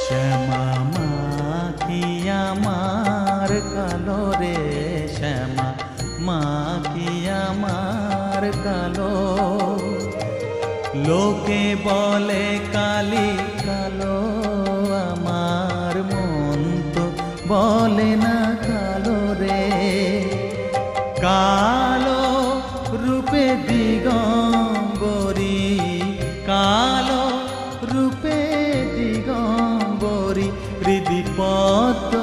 শ্যামা মা কি আমার কালো রে, শ্যামা মা কি আমার কালো। লোকে বলে কালি কালো, আমার মন তো বলে না কালো রে। কালো রূপে দিগম্বরী, কালো রূপে দিগম্বরী, হৃদি পদ্ম